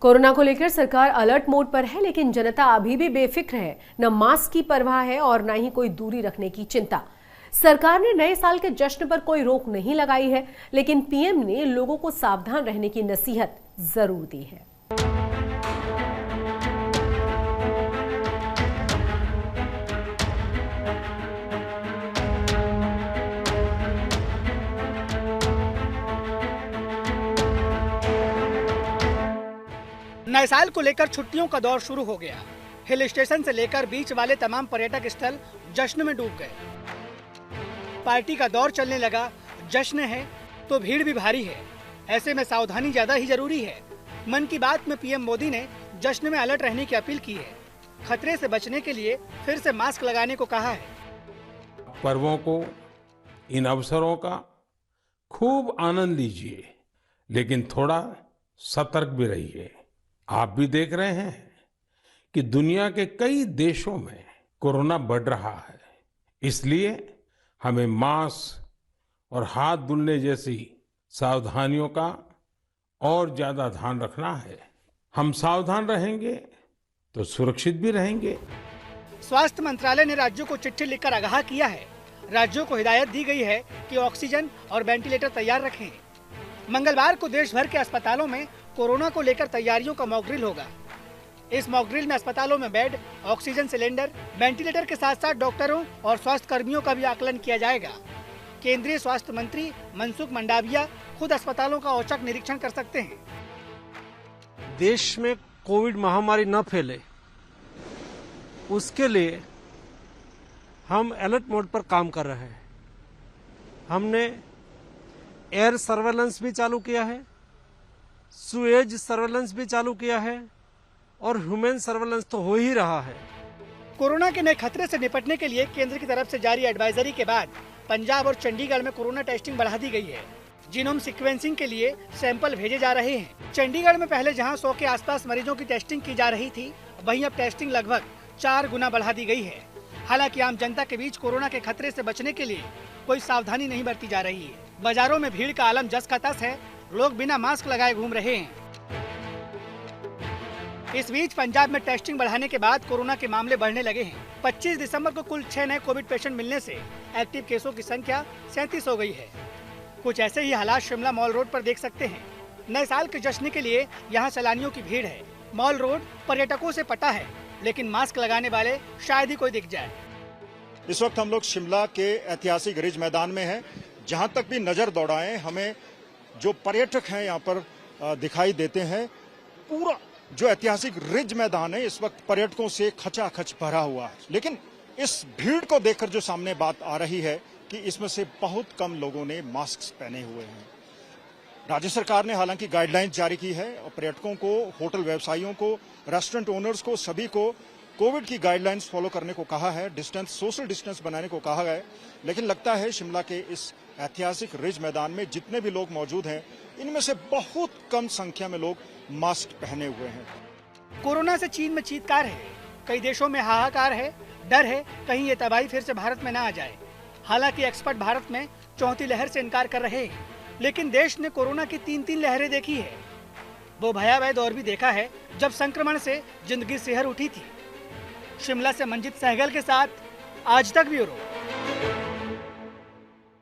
Corona को लेकर सरकार अलर्ट मोड पर है, लेकिन जनता अभी भी बेफिक्र है। न मास्क की परवाह है और न ही कोई दूरी रखने की चिंता। सरकार ने नए साल के जश्न पर कोई रोक नहीं लगाई है, लेकिन पीएम ने लोगों को सावधान रहने की नसीहत जरूर दी है। नए साल को लेकर छुट्टियों का दौर शुरू हो गया। हिल स्टेशन से लेकर बीच वाले तमाम पर्यटक स्थल जश्न में डूब गए। पार्टी का दौर चलने लगा, जश्न है तो भीड़ भी भारी है। ऐसे में सावधानी ज्यादा ही जरूरी है। मन की बात में पीएम मोदी ने जश्न में अलर्ट रहने की अपील की है। खतरे से बचने के लिए फिर से मास्क लगाने को कहा है। पर्वों को, इन अवसरों का खूब आनंद लीजिए, लेकिन थोड़ा सतर्क भी रहिए। आप भी देख रहे हैं कि दुनिया के कई देशों में कोरोना बढ़ रहा है। इसलिए हमें मास्क और हाथ धुलने जैसी सावधानियों का और ज्यादा ध्यान रखना है। हम सावधान रहेंगे तो सुरक्षित भी रहेंगे। स्वास्थ्य मंत्रालय ने राज्यों को चिट्ठी लिखकर आगाह किया है। राज्यों को हिदायत दी गई है कि ऑक्सीजन और वेंटिलेटर तैयार रखें। मंगलवार को देश भर के अस्पतालों में कोरोना को लेकर तैयारियों का मॉक ड्रिल होगा। इस मॉक ड्रिल में अस्पतालों में बेड, ऑक्सीजन सिलेंडर, वेंटिलेटर के साथ साथ डॉक्टरों और स्वास्थ्य कर्मियों का भी आकलन किया जाएगा। केंद्रीय स्वास्थ्य मंत्री मनसुख मंडाविया खुद अस्पतालों का औचक निरीक्षण कर सकते हैं। देश में कोविड महामारी न फैले, उसके लिए हम अलर्ट मोड पर काम कर रहे हैं। हमने एयर सर्वेलेंस भी चालू किया है, सुएज सर्वेलेंस भी चालू किया है और ह्यूमन सर्वेलेंस तो हो ही रहा है। कोरोना के नए खतरे से निपटने के लिए केंद्र की तरफ से जारी एडवाइजरी के बाद पंजाब और चंडीगढ़ में कोरोना टेस्टिंग बढ़ा दी गई है। जीनोम सीक्वेंसिंग के लिए सैंपल भेजे जा रहे हैं। चंडीगढ़ में पहले जहां 100 के आसपास मरीजों की टेस्टिंग की जा रही थी, वहीं अब टेस्टिंग लगभग 4 गुना बढ़ा दी गई है। हालांकि आम जनता के बीच कोरोना के खतरे से बचने के लिए कोई सावधानी नहीं बरती जा रही है। बाजारों में भीड़ का आलम जस का तस है। लोग बिना मास्क लगाए घूम रहे हैं। इस बीच पंजाब में टेस्टिंग बढ़ाने के बाद कोरोना के मामले बढ़ने लगे हैं। 25 दिसंबर को कुल 6 नए कोविड पेशेंट मिलने से एक्टिव केसों की संख्या 37 हो गई है। कुछ ऐसे ही हालात शिमला मॉल रोड पर देख सकते हैं। नए साल के जश्न के लिए यहाँ सैलानियों की भीड़ है। मॉल रोड पर्यटकों से पटा है, लेकिन मास्क लगाने वाले शायद ही कोई दिख जाए। इस वक्त हम लोग शिमला के ऐतिहासिक रिज मैदान में हैं। जहां तक भी नजर दौड़ाएं, हमें जो पर्यटक हैं यहाँ पर दिखाई देते हैं। पूरा जो ऐतिहासिक रिज मैदान है इस वक्त पर्यटकों से खचाखच भरा हुआ है। लेकिन इस भीड़ को देखकर जो सामने बात आ रही है कि इसमें से बहुत कम लोगों ने मास्क पहने हुए हैं। राज्य सरकार ने हालांकि गाइडलाइंस जारी की है और पर्यटकों को, होटल व्यवसायियों को, रेस्टोरेंट ओनर्स को, सभी को कोविड की गाइडलाइंस फॉलो करने को कहा है। सोशल डिस्टेंस बनाने को कहा है। लेकिन लगता है शिमला के इस ऐतिहासिक रिज मैदान में जितने भी लोग मौजूद हैं, इनमें से बहुत कम संख्या में लोग मास्क पहने हुए हैं। कोरोना से चीन में चीत्कार है, कई देशों में हाहाकार है, डर है कहीं ये तबाही फिर से भारत में न आ जाए। हालांकि एक्सपर्ट भारत में चौथी लहर से इनकार कर रहे हैं, लेकिन देश ने कोरोना की 3 लहरें देखी है। वो भयावह दौर भी देखा है जब संक्रमण से जिंदगी सिहर उठी थी। शिमला से मंजित सहगल के साथ आज तक ब्यूरो।